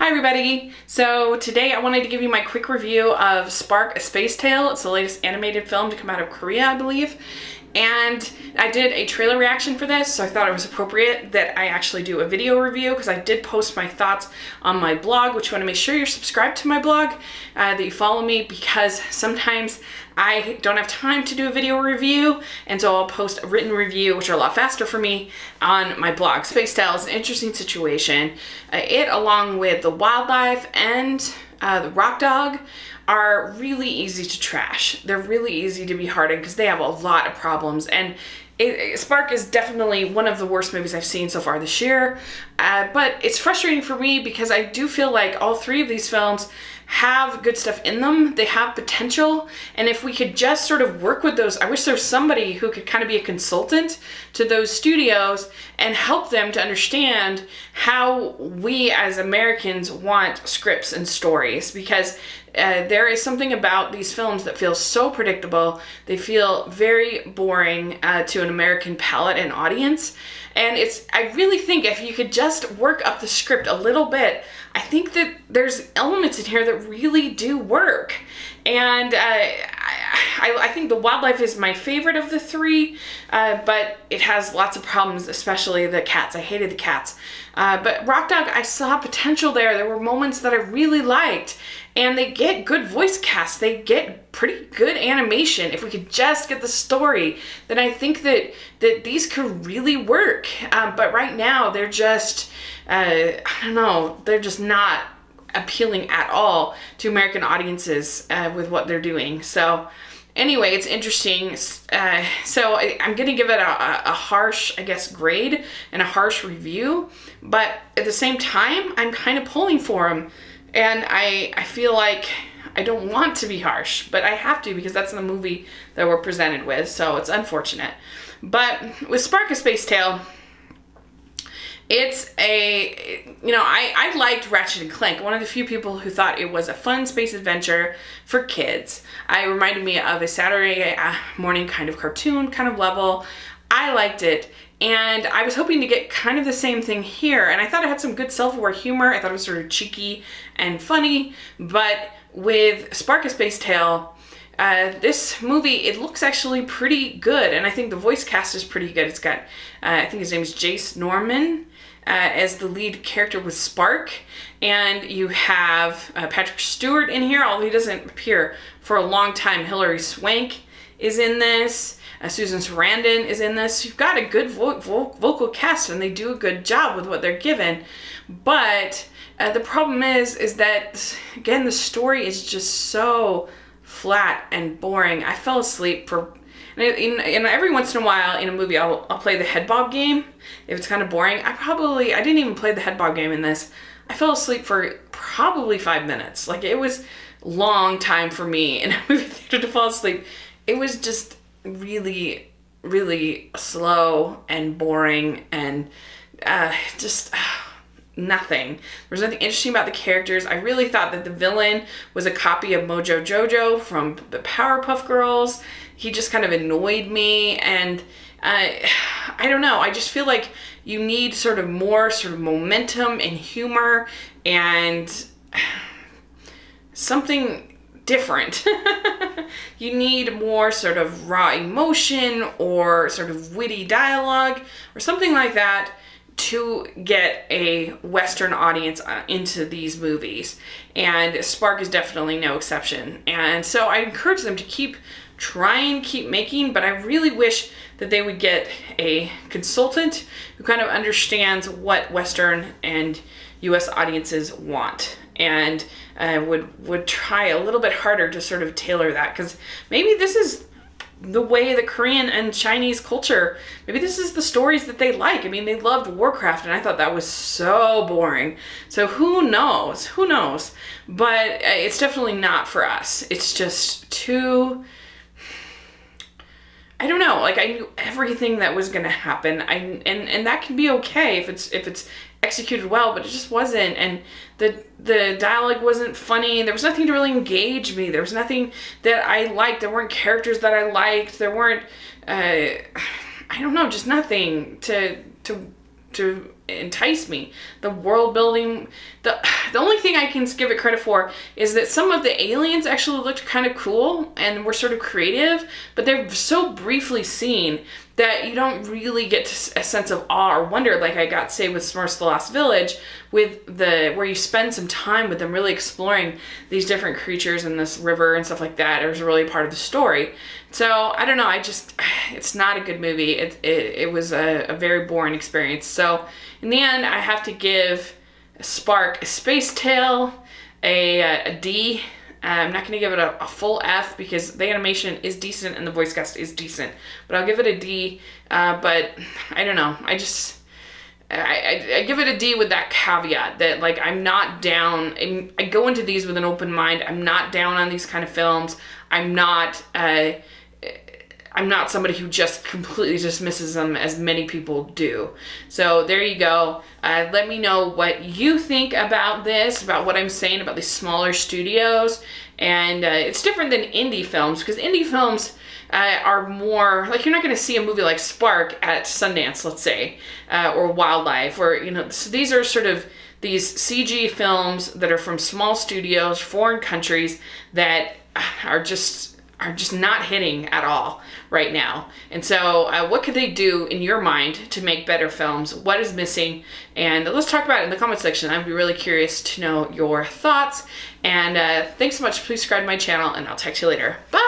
Hi everybody! So today I wanted to give you my quick review of Spark: A Space Tale. It's the latest animated film to come out of Korea, I believe. And I did a trailer reaction for this, so I thought it was appropriate that I actually do a video review because I did post my thoughts on my blog, which you want to make sure you're subscribed to my blog, that you follow me, because sometimes I don't have time to do a video review, and so I'll post a written review, which are a lot faster for me, on my blog. Space Tale is an interesting situation. It, along with the wildlife and the rock dog, are really easy to trash. They're really easy to be hardened because they have a lot of problems. And Spark is definitely one of the worst movies I've seen so far this year. But it's frustrating for me because I do feel like all three of these films have good stuff in them. They have potential. And if we could just sort of work with those, I wish there was somebody who could kind of be a consultant to those studios and help them to understand how we as Americans want scripts and stories, because there is something about these films that feels so predictable. They feel very boring to an American palate and audience. And I really think if you could just work up the script a little bit, I think that there's elements in here that really do work. And I think the wildlife is my favorite of the three, but it has lots of problems, especially the cats. I hated the cats. But Rock Dog, I saw potential there. There were moments that I really liked. And they get good voice cast. They get pretty good animation. If we could just get the story, then I think that these could really work. But right now, they're just, I don't know, they're just not appealing at all to American audiences with what they're doing. So anyway, it's interesting. So I'm going to give it a harsh, I guess, grade and a harsh review. But at the same time, I'm kind of pulling for them. And I feel like I don't want to be harsh, but I have to because that's the movie that we're presented with, so it's unfortunate. But with Spark: A Space Tale, it's I liked Ratchet & Clank, one of the few people who thought it was a fun space adventure for kids. It reminded me of a Saturday morning kind of cartoon kind of level. I liked it. And I was hoping to get kind of the same thing here. And I thought it had some good self-aware humor. I thought it was sort of cheeky and funny. But with Spark: A Space Tale, this movie, it looks actually pretty good. And I think the voice cast is pretty good. It's got, I think his name is Jace Norman as the lead character with Spark. And you have Patrick Stewart in here, although he doesn't appear for a long time. Hilary Swank is in this. Susan Sarandon is in this. You've got a good vocal cast, and they do a good job with what they're given. But the problem is that, again, the story is just so flat and boring. I fell asleep and every once in a while in a movie, I'll play the head bob game. If it's kind of boring, I didn't even play the head bob game in this. I fell asleep for probably 5 minutes. Like, it was a long time for me in a movie theater to fall asleep. It was just really, really slow and boring and just nothing. There was nothing interesting about the characters. I really thought that the villain was a copy of Mojo Jojo from the Powerpuff Girls. He just kind of annoyed me, and I don't know. I just feel like you need sort of more sort of momentum and humor and something different. You need more sort of raw emotion or sort of witty dialogue or something like that to get a Western audience into these movies. And Spark is definitely no exception. And so I encourage them to keep making, but I really wish that they would get a consultant who kind of understands what Western and US audiences want, and would try a little bit harder to sort of tailor that, because maybe this is the way the Korean and Chinese culture, maybe this is the stories that they like. I mean, they loved Warcraft, and I thought that was so boring. So who knows? But it's definitely not for us. It's just too, I don't know, like, I knew everything that was going to happen. And that can be okay if it's executed well, but it just wasn't. And the dialogue wasn't funny. There was nothing to really engage me. There was nothing that I liked. There weren't characters that I liked. There weren't, I don't know, just nothing to entice me. The world building, the only thing I can give it credit for is that some of the aliens actually looked kind of cool and were sort of creative, but they're so briefly seen that you don't really get a sense of awe or wonder like I got, say, with Smurfs The Lost Village, where you spend some time with them really exploring these different creatures in this river and stuff like that. It was really part of the story. So, I don't know, it's not a good movie. It was a very boring experience. So, in the end, I have to give Spark: A Space Tale a D. I'm not going to give it a full F because the animation is decent and the voice cast is decent. But I'll give it a D. But I don't know. I give it a D with that caveat that, like, I'm not down. I go into these with an open mind. I'm not down on these kind of films. I'm not somebody who just completely dismisses them as many people do. So there you go. Let me know what you think about this, about what I'm saying about these smaller studios. And it's different than indie films, because indie films are more, like, you're not going to see a movie like Spark at Sundance, let's say, or Wildlife, or, so these are sort of these CG films that are from small studios, foreign countries, that are just not hitting at all right now. And so what could they do in your mind to make better films? What is missing? And let's talk about it in the comment section. I'd be really curious to know your thoughts. And thanks so much. Please subscribe to my channel, and I'll talk to you later. Bye!